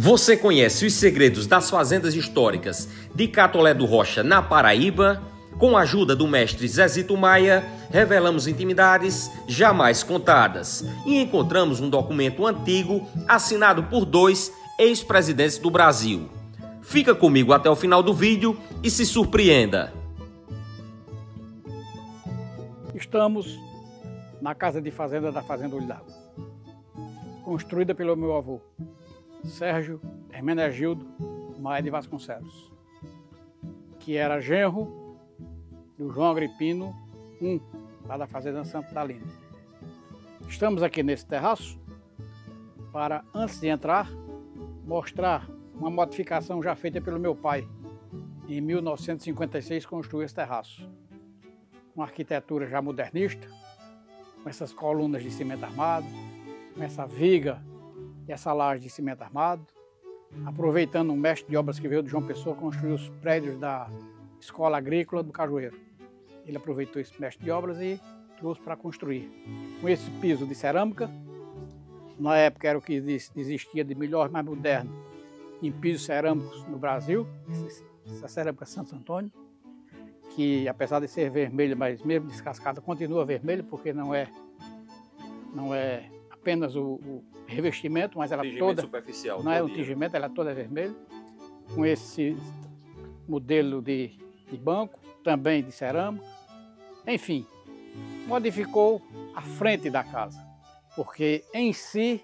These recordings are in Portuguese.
Você conhece os segredos das fazendas históricas de Catolé do Rocha, na Paraíba? Com a ajuda do mestre Zezito Maia, revelamos intimidades jamais contadas e encontramos um documento antigo assinado por dois ex-presidentes do Brasil. Fica comigo até o final do vídeo e se surpreenda. Estamos na casa de fazenda da Fazenda Olho d'Água, construída pelo meu avô, Sérgio Hermenegildo Maia de Vasconcelos, que era genro do João Agripino I, lá da Fazenda Santa Dalina. Estamos aqui nesse terraço para, antes de entrar, mostrar uma modificação já feita pelo meu pai. Em 1956 construiu esse terraço, com arquitetura já modernista, com essas colunas de cimento armado, com essa viga e essa laje de cimento armado, aproveitando um mestre de obras que veio de João Pessoa, construiu os prédios da Escola Agrícola do Cajueiro. Ele aproveitou esse mestre de obras e trouxe para construir. Com esse piso de cerâmica, na época era o que existia de melhor, mais moderno, em pisos cerâmicos no Brasil, essa cerâmica Santo Antônio, que apesar de ser vermelha, mas mesmo descascada, continua vermelha, porque não é apenas o revestimento, mas ela toda superficial, não é um tingimento, ela toda é vermelha, com esse modelo de banco, também de cerâmica. Enfim, modificou a frente da casa, porque em si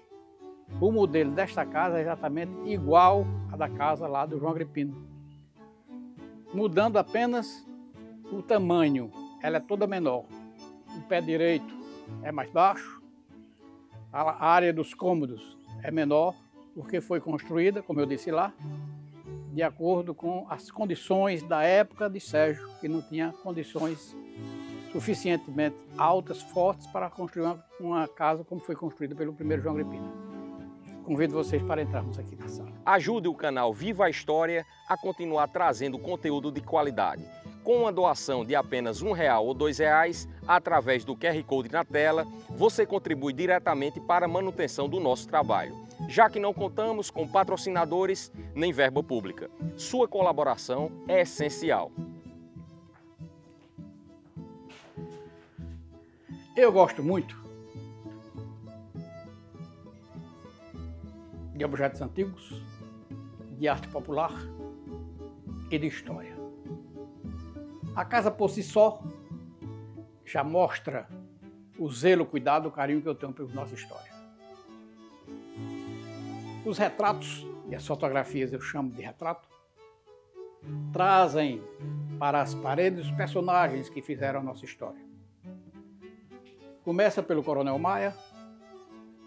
o modelo desta casa é exatamente igual à da casa lá do João Agripino, mudando apenas o tamanho. Ela é toda menor, o pé direito é mais baixo, a área dos cômodos é menor, porque foi construída, como eu disse lá, de acordo com as condições da época de Sérgio, que não tinha condições suficientemente altas, fortes, para construir uma casa como foi construída pelo primeiro João Agripino. Convido vocês para entrarmos aqui na sala. Ajude o canal Viva a História a continuar trazendo conteúdo de qualidade. Com uma doação de apenas R$1 ou R$2, através do QR Code na tela, você contribui diretamente para a manutenção do nosso trabalho, já que não contamos com patrocinadores nem verba pública. Sua colaboração é essencial. Eu gosto muito de objetos antigos, de arte popular e de história. A casa por si só já mostra o zelo, o cuidado, o carinho que eu tenho pela nossa história. Os retratos e as fotografias, eu chamo de retrato, trazem para as paredes os personagens que fizeram a nossa história. Começa pelo Coronel Maia,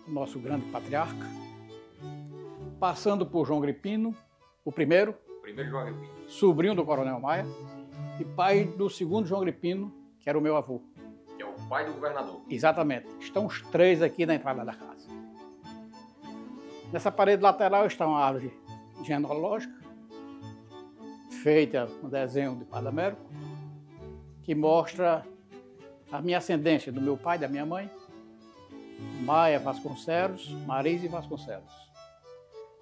o nosso grande patriarca, passando por João Agripino, o primeiro João Agripino, sobrinho do Coronel Maia, e pai do segundo João Agripino, que era o meu avô. Que é o pai do governador. Exatamente. Estão os três aqui na entrada da casa. Nessa parede lateral está uma árvore genealógica, feita com desenho de Padre Américo, que mostra a minha ascendência do meu pai e da minha mãe, Maia Vasconcelos, Marise Vasconcelos.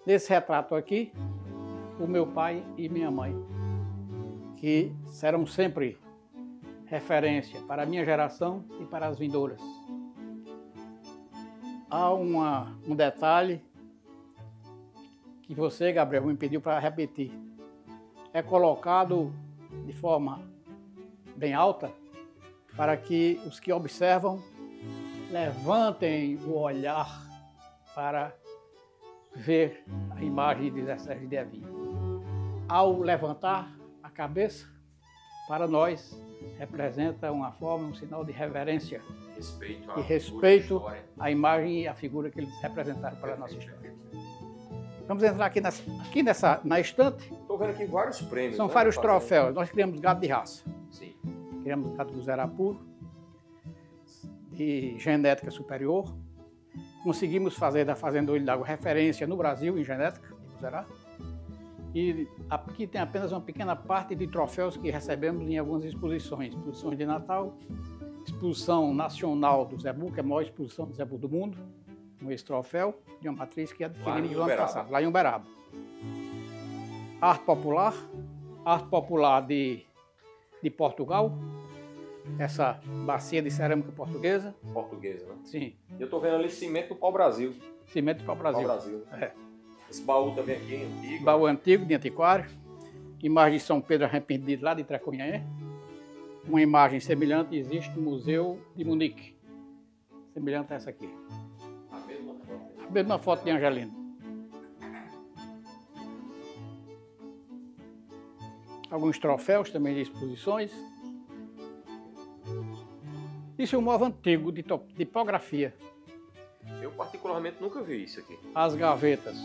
Nesse retrato aqui, o meu pai e minha mãe, que serão sempre referência para a minha geração e para as vindouras. Há um detalhe que você, Gabriel, me pediu para repetir. É colocado de forma bem alta para que os que observam levantem o olhar para ver a imagem de Zé Sérgio de Evinha. Ao levantar a cabeça, para nós, representa uma forma, um sinal de reverência e respeito à imagem e à figura que eles representaram para a nossa história. Vamos entrar aqui na estante. Estou vendo aqui vários prêmios. São vários troféus. Nós criamos gado de raça. Sim. Criamos gado do Zerá puro, de genética superior. Conseguimos fazer da Fazenda Olho d'Água referência no Brasil em genética do Zerá. E aqui tem apenas uma pequena parte de troféus que recebemos em algumas exposições. Exposições de Natal, exposição nacional do Zebu, que é a maior exposição do Zebu do mundo, com esse troféu de uma matriz que adquirimos no ano Uberaba. passado, lá em Uberaba. Arte popular de Portugal, essa bacia de cerâmica portuguesa. Portuguesa, né? Sim, Eu tô vendo ali cimento do pau-brasil. cimento para o Brasil. Pau-brasil. É. Esse baú também aqui, antigo. Baú antigo de antiquário, imagem de São Pedro Arrependido lá de Tracunhaé. Uma imagem semelhante existe no Museu de Munique, semelhante a essa aqui. A mesma foto. A mesma foto de Angelino. Alguns troféus também de exposições. Isso é um móvel antigo de tipografia. Eu particularmente nunca vi isso aqui. As gavetas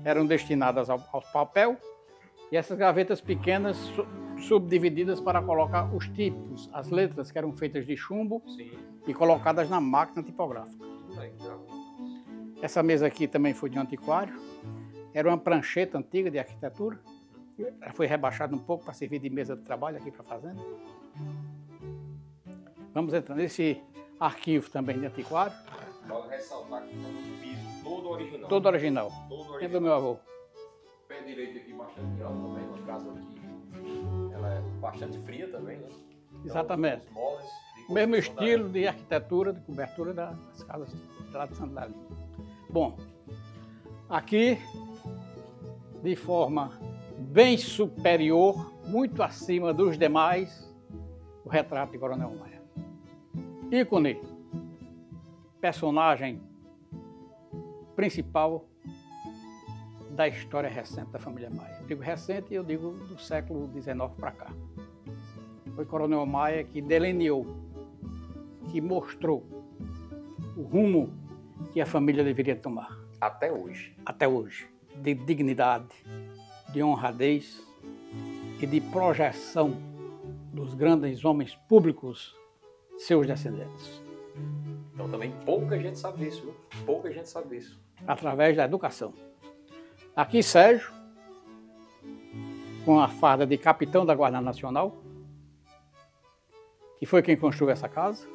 eram destinadas ao papel e essas gavetas pequenas subdivididas para colocar os tipos, as letras que eram feitas de chumbo Sim. e colocadas na máquina tipográfica. Legal. Essa mesa aqui também foi de um antiquário. Era uma prancheta antiga de arquitetura. Ela foi rebaixada um pouco para servir de mesa de trabalho aqui para a fazenda. Vamos entrar nesse arquivo também de antiquário. Vale ressaltar que está no piso todo original. Todo original. Todo É do meu avô. Pé direito aqui bastante alto também, uma casa aqui. Ela é bastante fria também, né? Exatamente. Então, os móveis de Mesmo construção da estilo de arquitetura, de cobertura das casas lá de Santa Dália. Bom, aqui, de forma bem superior, muito acima dos demais, o retrato de Coronel Maia. Ícone, personagem principal da história recente da família Maia. Eu digo recente e eu digo do século XIX para cá. Foi Coronel Maia que delineou, que mostrou o rumo que a família deveria tomar. Até hoje. Até hoje, de dignidade, de honradez e de projeção dos grandes homens públicos, seus descendentes, Então também pouca gente sabe disso, viu? Pouca gente sabe disso. através da educação. Aqui Sérgio, com a farda de capitão da Guarda Nacional, que foi quem construiu essa casa,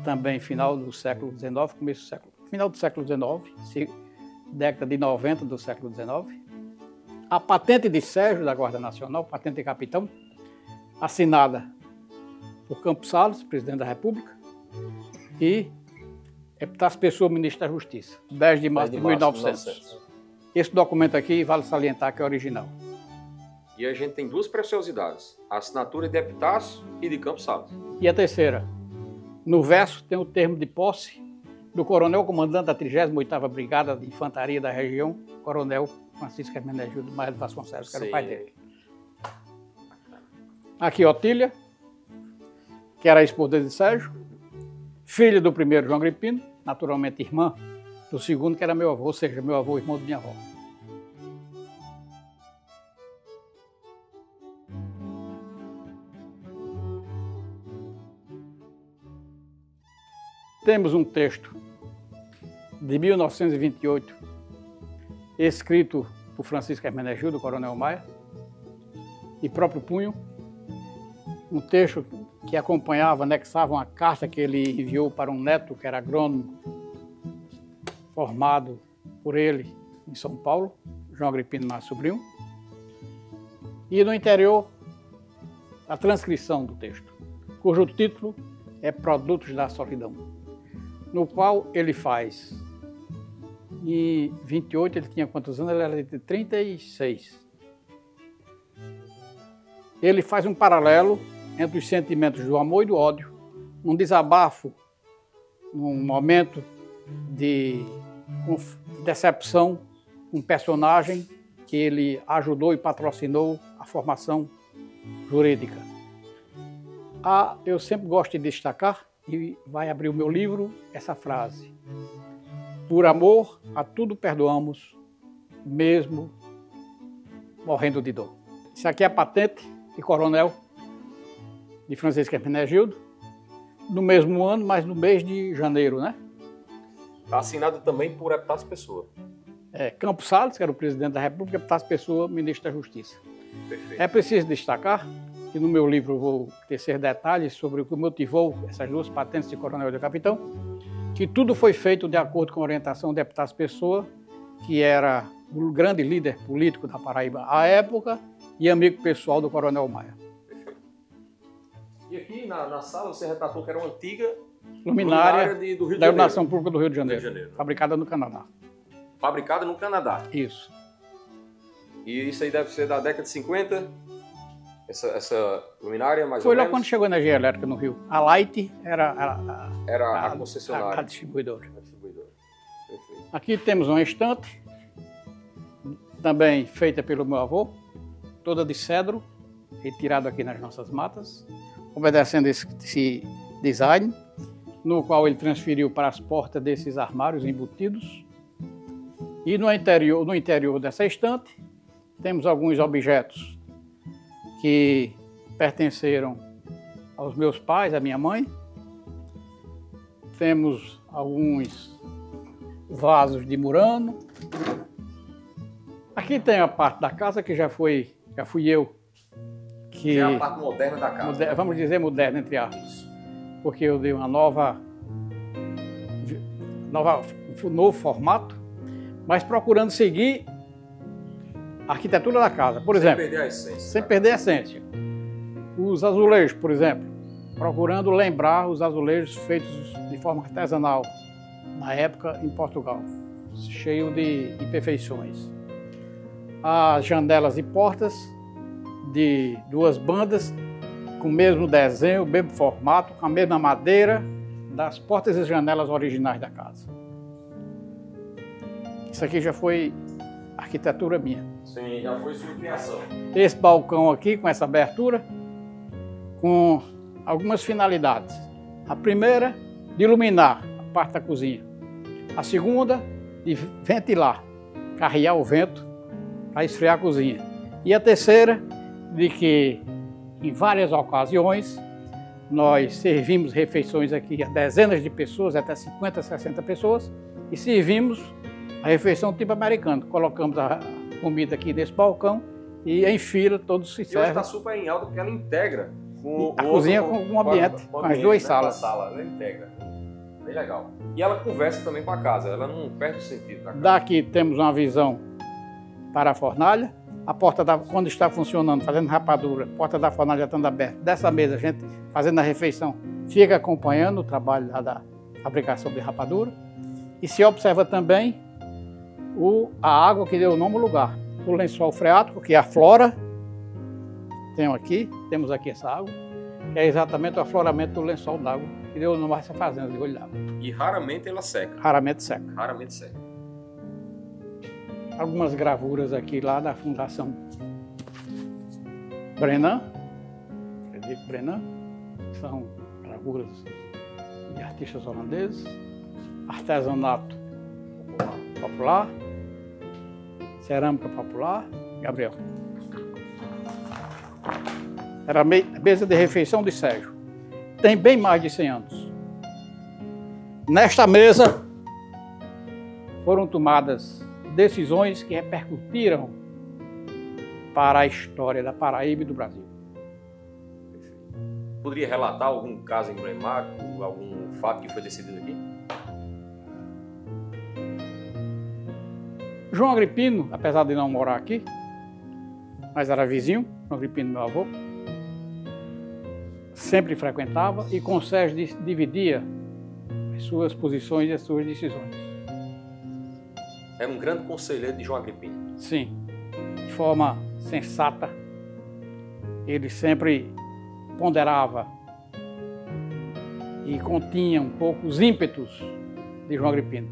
também final do século XIX, final do século XIX, década de 90 do século XIX. A patente de Sérgio da Guarda Nacional, patente de capitão, assinada por Campos Salles, presidente da República, e Epitácio Pessoa, ministro da Justiça, 10 de março de 1900. Esse documento aqui, vale salientar que é original. E a gente tem duas preciosidades. A assinatura de Epitácio e de Campos Salles. E a terceira, no verso tem o termo de posse do coronel comandante da 38ª Brigada de Infantaria da região, coronel Francisco Hermenegildo Maia de Vasconcelos, que era o pai dele. Aqui Otília, que era a esposa de Sérgio, filha do primeiro João Agripino, naturalmente irmã do segundo, que era meu avô, ou seja, meu avô, irmão de minha avó. Temos um texto de 1928, escrito por Francisco Hermenegildo, coronel Maia, de próprio punho, um texto que acompanhava, anexava uma carta que ele enviou para um neto que era agrônomo, formado por ele em São Paulo, João Agripino Maia Sobrinho, e no interior a transcrição do texto, cujo título é Produtos da Solidão, no qual ele faz, em 28, ele tinha quantos anos? Ele era de 36. Ele faz um paralelo entre os sentimentos do amor e do ódio, um desabafo, num momento de decepção, um personagem que ele ajudou e patrocinou a formação jurídica. Eu sempre gosto de destacar, e vai abrir o meu livro, essa frase: por amor a tudo perdoamos, mesmo morrendo de dor. Isso aqui é a patente de coronel de Francisco Hermenegildo, no mesmo ano, mas no mês de janeiro, né? Assinado também por Epitácio Pessoa. Campos Salles, que era o presidente da República, Epitácio Pessoa, ministro da Justiça. Perfeito. É preciso destacar que no meu livro eu vou tecer detalhes sobre o que motivou essas duas patentes de coronel e de capitão, que tudo foi feito de acordo com a orientação do Epitácio Pessoa, que era o grande líder político da Paraíba à época e amigo pessoal do Coronel Maia. E aqui na sala você retratou que era uma antiga luminária do Rio de Janeiro. Da Iluminação Pública do Rio de Janeiro, Rio de Janeiro, né? Fabricada no Canadá. Fabricada no Canadá. Isso. E isso aí deve ser da década de 50? Essa luminária, mais Foi ou lá menos? quando chegou a energia elétrica no Rio. A Light era a concessionária. a distribuidora. Perfeito. Aqui temos uma estante, também feita pelo meu avô, toda de cedro, retirado aqui nas nossas matas, obedecendo esse design, no qual ele transferiu para as portas desses armários embutidos. E no interior dessa estante, temos alguns objetos que pertenceram aos meus pais, à minha mãe. Temos alguns vasos de murano. Aqui tem a parte da casa que já fui eu que... É a parte moderna da casa. Vamos dizer moderna, entre aspas. Porque eu dei um novo formato, mas procurando seguir a arquitetura da casa. Por exemplo, sem perder a essência. Sem perder a essência. Os azulejos, por exemplo, procurando lembrar os azulejos feitos de forma artesanal, na época em Portugal, cheio de imperfeições. As janelas e portas de duas bandas, com o mesmo desenho, o mesmo formato, com a mesma madeira das portas e janelas originais da casa. Isso aqui já foi arquitetura minha. Sim, já foi sua criação. Esse balcão aqui, com essa abertura, com algumas finalidades. A primeira, de iluminar a parte da cozinha. A segunda, de ventilar, carrear o vento para esfriar a cozinha. E a terceira, de que em várias ocasiões nós servimos refeições aqui a dezenas de pessoas, até 50, 60 pessoas, e servimos a refeição tipo americano. Colocamos a comida aqui nesse balcão e em fila todos se servem. E hoje está super em alta porque ela integra com a cozinha com um ambiente, com as duas salas. Ela integra. Bem legal. E ela conversa também com a casa, ela não perde o sentido da casa. Daqui temos uma visão para a fornalha. A porta, quando está funcionando, fazendo rapadura, a porta da fornalha estando aberta. Dessa mesa, a gente fazendo a refeição, fica acompanhando o trabalho da fabricação de rapadura. E se observa também a água que deu o nome ao lugar. O lençol freático, que aflora. Temos aqui essa água, que é exatamente o afloramento do lençol d'água, que deu o nome a essa fazenda de Olho d'Água. E raramente ela seca. Raramente seca. Raramente seca. Algumas gravuras aqui lá da Fundação Brenan, Frederico Brenan, são gravuras de artistas holandeses, artesanato popular, cerâmica popular. Gabriel. Era a mesa de refeição de Sérgio. Tem bem mais de 100 anos. Nesta mesa foram tomadas decisões que repercutiram para a história da Paraíba e do Brasil. Poderia relatar algum caso emblemático, algum fato que foi decidido aqui? João Agripino, apesar de não morar aqui, mas era vizinho, João Agripino, meu avô, sempre frequentava e com Sérgio dividia as suas posições e as suas decisões. Era um grande conselheiro de João Agripino. Sim, de forma sensata. Ele sempre ponderava e continha um pouco os ímpetos de João Agripino.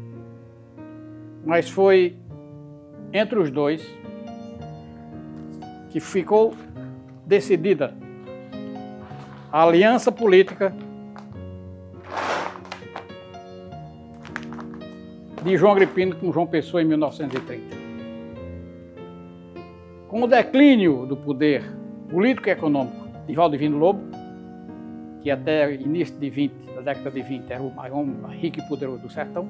Mas foi entre os dois que ficou decidida a aliança política de João Agripino com João Pessoa em 1930. Com o declínio do poder político e econômico de Valdivino Lobo, que até o início da década de 20 era o maior homem rico e poderoso do sertão,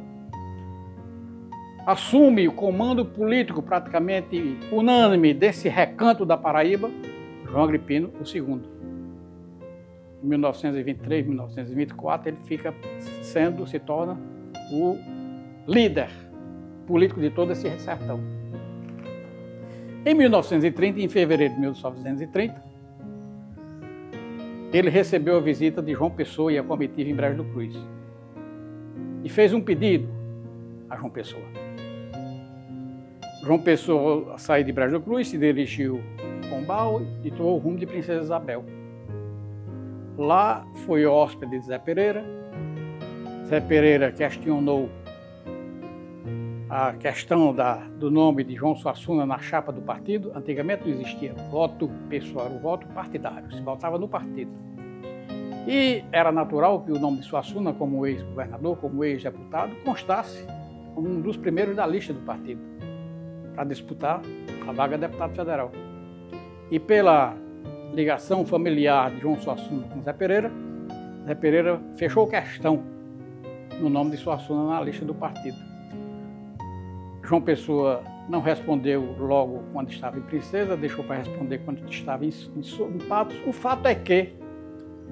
assume o comando político praticamente unânime desse recanto da Paraíba, João Agripino II. Em 1923, 1924, ele se torna o líder político de todo esse sertão. Em 1930, em fevereiro de 1930, ele recebeu a visita de João Pessoa e a comitiva em Brejo do Cruz e fez um pedido a João Pessoa. João Pessoa saiu de Brejo do Cruz, se dirigiu a Pombal e tomou o rumo de Princesa Isabel. Lá foi hóspede de Zé Pereira. Zé Pereira questionou a questão do nome de João Suassuna na chapa do partido. Antigamente não existia voto pessoal, era o voto partidário, se votava no partido. E era natural que o nome de Suassuna, como ex-governador, como ex-deputado, constasse como um dos primeiros da lista do partido, para disputar a vaga de deputado federal. E pela ligação familiar de João Suassuna com Zé Pereira fechou questão no nome de Suassuna na lista do partido. João Pessoa não respondeu logo quando estava em Princesa, deixou para responder quando estava em Patos. O fato é que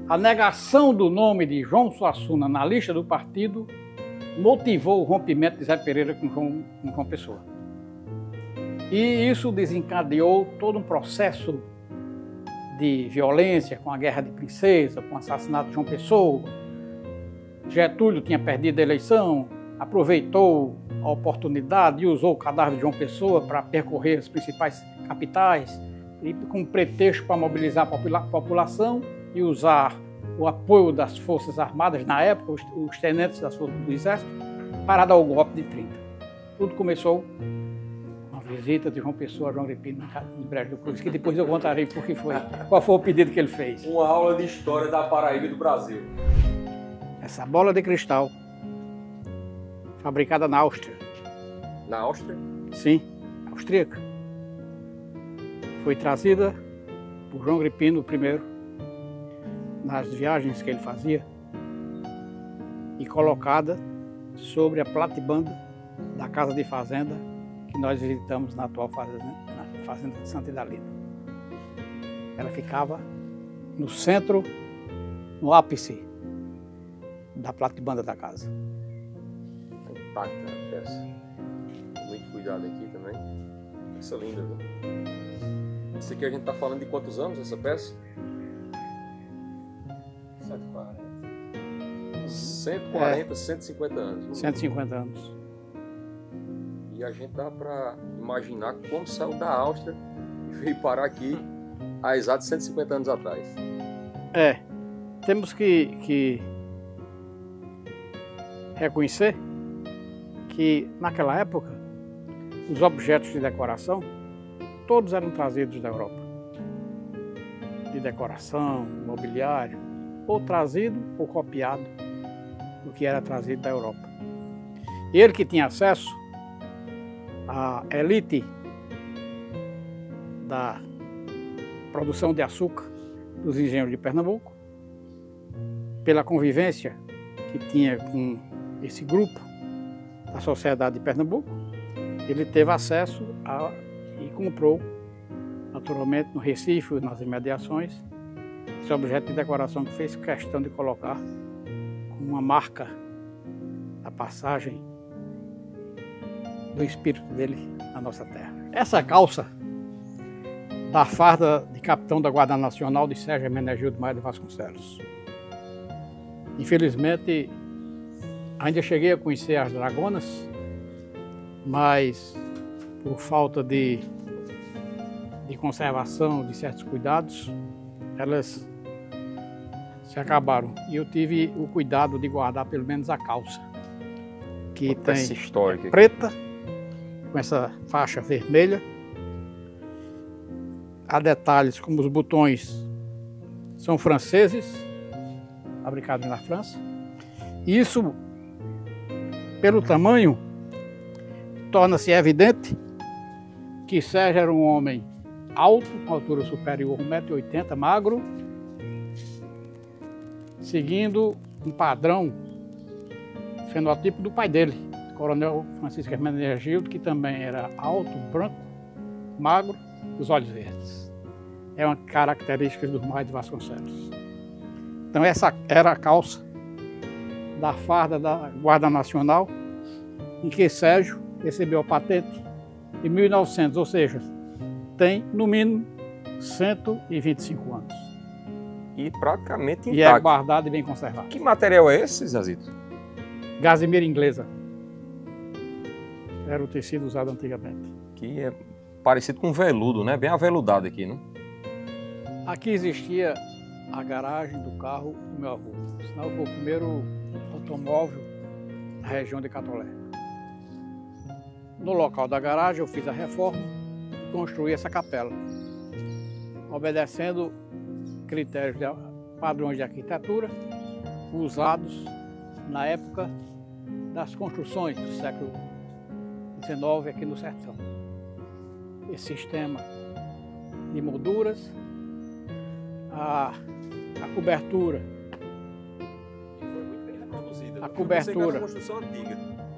a negação do nome de João Suassuna na lista do partido motivou o rompimento de Zé Pereira com João Pessoa. E isso desencadeou todo um processo de violência com a Guerra de Princesa, com o assassinato de João Pessoa. Getúlio tinha perdido a eleição, aproveitou a oportunidade e usou o cadáver de João Pessoa para percorrer as principais capitais e com pretexto para mobilizar a população e usar o apoio das Forças Armadas, na época, os tenentes das Forças do Exército, para dar o golpe de 30. Tudo começou com a visita de João Pessoa a João Agripino em Brejo do Cruz, que depois eu contarei por que foi, qual foi o pedido que ele fez. Uma aula de história da Paraíba e do Brasil. Essa bola de cristal, fabricada na Áustria. Na Áustria? Sim, austríaca. Foi trazida por João Agripino I, nas viagens que ele fazia, e colocada sobre a platibanda da casa de fazenda que nós visitamos na atual fazenda de Santa Idalina. Ela ficava no centro, no ápice da platibanda da casa. Intacta a peça. Muito cuidado aqui também. Peça linda, viu? Isso aqui a gente está falando de quantos anos essa peça? 140, 150 anos. 150 anos. E a gente dá para imaginar como saiu da Áustria e veio parar aqui há exatos 150 anos atrás. Temos que reconhecer que naquela época os objetos de decoração todos eram trazidos da Europa. De decoração, mobiliário, ou trazido ou copiado do que era trazido da Europa. Ele que tinha acesso à elite da produção de açúcar dos engenhos de Pernambuco, pela convivência que tinha com esse grupo da Sociedade de Pernambuco, ele teve acesso e comprou, naturalmente, no Recife, nas imediações, esse objeto de decoração que fez questão de colocar como uma marca da passagem do espírito dele na nossa terra. Essa calça da farda de capitão da Guarda Nacional de Sérgio Hermenegildo Maia de Vasconcelos. Infelizmente, ainda cheguei a conhecer as dragonas, mas por falta de conservação, de certos cuidados, elas se acabaram. E eu tive o cuidado de guardar pelo menos a calça, que tem histórica preta, com essa faixa vermelha. Há detalhes como os botões são franceses, fabricados na França. E isso, pelo tamanho, torna-se evidente que Sérgio era um homem alto, com altura superior a 1,80 m, magro, seguindo um padrão fenotipo do pai dele, Coronel Francisco Hermenegildo, que também era alto, branco, magro, os olhos verdes. É uma característica do Maia de Vasconcelos. Então essa era a calça da farda da Guarda Nacional, em que Sérgio recebeu a patente em 1900, ou seja, tem no mínimo 125 anos. E praticamente intacto. E é guardado e bem conservado. Que material é esse, Zezito? Gazimira inglesa. Era o tecido usado antigamente. Que é parecido com veludo, né? Bem aveludado aqui, né? Aqui existia a garagem do carro do meu avô. Senão foi o primeiro automóvel da região de Catolé. No local da garagem eu fiz a reforma e construí essa capela, obedecendo critérios, padrões de arquitetura usados na época das construções do século XIX aqui no sertão. Esse sistema de molduras, a cobertura, Foi muito bem reproduzida. A cobertura. Uma construção antiga.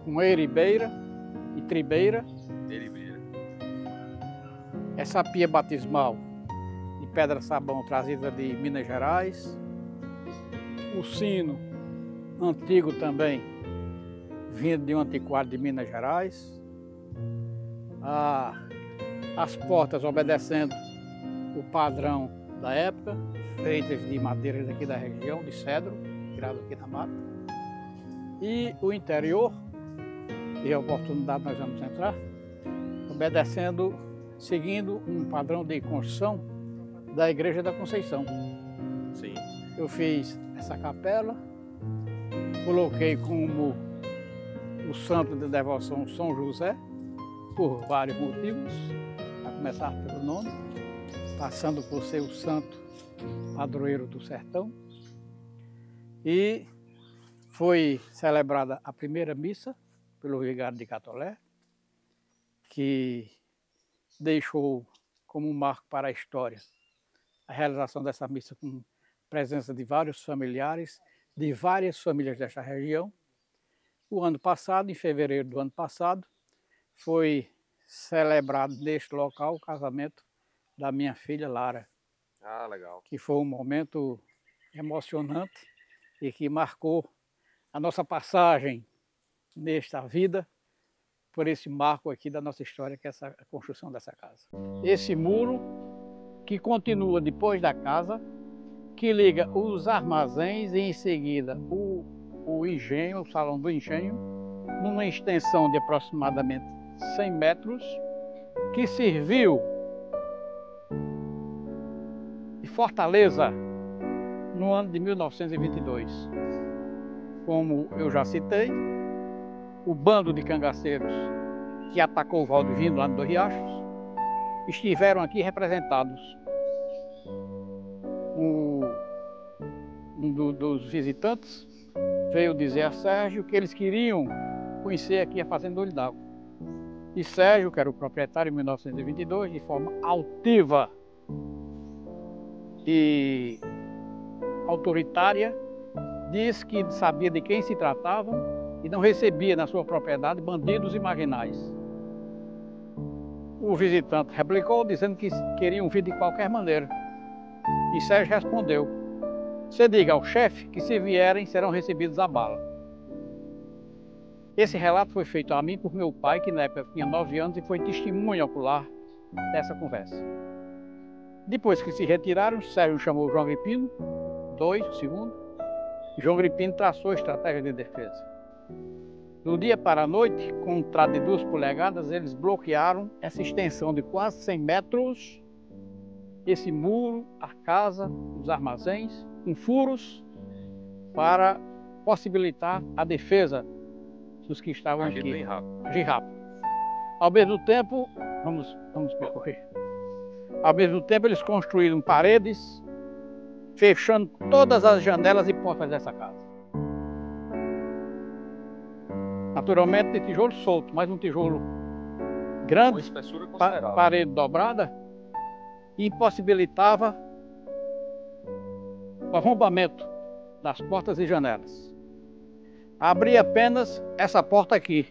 com eribeira e tribeira. Eribeira. Essa pia batismal de pedra-sabão trazida de Minas Gerais. O sino antigo também, vindo de um antiquário de Minas Gerais. As portas obedecendo o padrão da época, feitas de madeiras daqui da região, de cedro, tirado aqui da mata. E o interior, e a oportunidade nós vamos entrar, obedecendo, seguindo um padrão de construção da Igreja da Conceição. Sim. Eu fiz essa capela, coloquei como o santo de devoção São José, por vários motivos, a começar pelo nome, passando por ser o santo padroeiro do sertão. E foi celebrada a primeira missa pelo vigário de Catolé, que deixou como um marco para a história a realização dessa missa com presença de vários familiares, de várias famílias desta região. O ano passado, em fevereiro do ano passado, foi celebrado neste local o casamento da minha filha Lara. Ah, legal. Que foi um momento emocionante e que marcou a nossa passagem nesta vida por esse marco aqui da nossa história, que é a construção dessa casa. Esse muro que continua depois da casa, que liga os armazéns e em seguida o engenho, o salão do engenho, numa extensão de aproximadamente 100 metros, que serviu de fortaleza no ano de 1922. Como eu já citei, o bando de cangaceiros que atacou o Valdivino lá no Dois Riachos estiveram aqui representados. Dos visitantes veio dizer a Sérgio que eles queriam conhecer aqui a Fazenda Olho d'Água. E Sérgio, que era o proprietário em 1922, de forma altiva e autoritária, disse que sabia de quem se tratavam e não recebia na sua propriedade bandidos e marginais. O visitante replicou dizendo que queriam vir de qualquer maneira. E Sérgio respondeu: "Você diga ao chefe que se vierem serão recebidos a bala." Esse relato foi feito a mim por meu pai, que na época tinha 9 anos e foi testemunha ocular dessa conversa. Depois que se retiraram, Sérgio chamou João Agripino, o segundo, e João Agripino traçou a estratégia de defesa. Do dia para a noite, com um trato de 2 polegadas, eles bloquearam essa extensão de quase 100 metros, esse muro, a casa, os armazéns, com furos, para possibilitar a defesa dos que estavam aqui. Bem rápido. Agir rápido. Ao mesmo tempo, vamos percorrer. Ao mesmo tempo, eles construíram paredes, fechando todas as janelas e portas dessa casa. Naturalmente de tijolo solto, mas um tijolo grande, Uma espessura considerável. parede dobrada, impossibilitava o arrombamento das portas e janelas. Abria apenas essa porta aqui,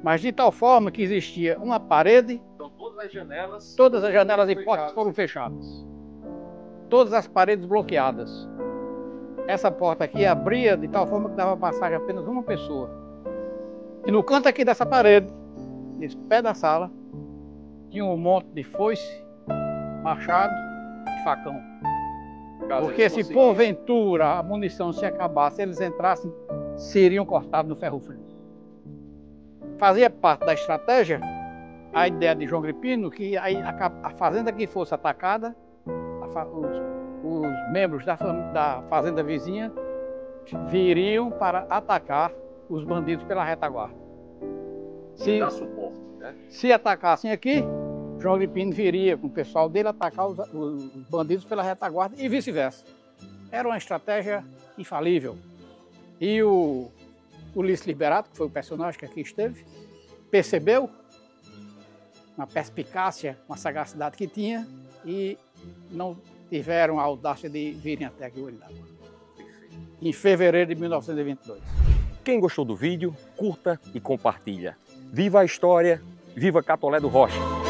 mas de tal forma que existia uma parede. Então todas as janelas e portas foram fechadas. Todas as paredes bloqueadas. essa porta aqui abria de tal forma que dava passagem a apenas uma pessoa. E no canto aqui dessa parede, nesse pé da sala, tinha um monte de foice, machado e facão. Porque se porventura a munição se acabasse, eles entrassem, seriam cortados no ferro frio. Fazia parte da estratégia a ideia de João Gripino que a fazenda que fosse atacada, os membros da fazenda vizinha viriam para atacar os bandidos pela retaguarda. Se atacassem aqui, João Gripino viria com o pessoal dele atacar os bandidos pela retaguarda e vice-versa. Era uma estratégia infalível. E o Ulisses Liberato, que foi o personagem que aqui esteve, percebeu uma perspicácia, uma sagacidade que tinha e não tiveram a audácia de virem até aqui o Olho d'Água. Em fevereiro de 1922. Quem gostou do vídeo, curta e compartilha. Viva a história, viva Catolé do Rocha!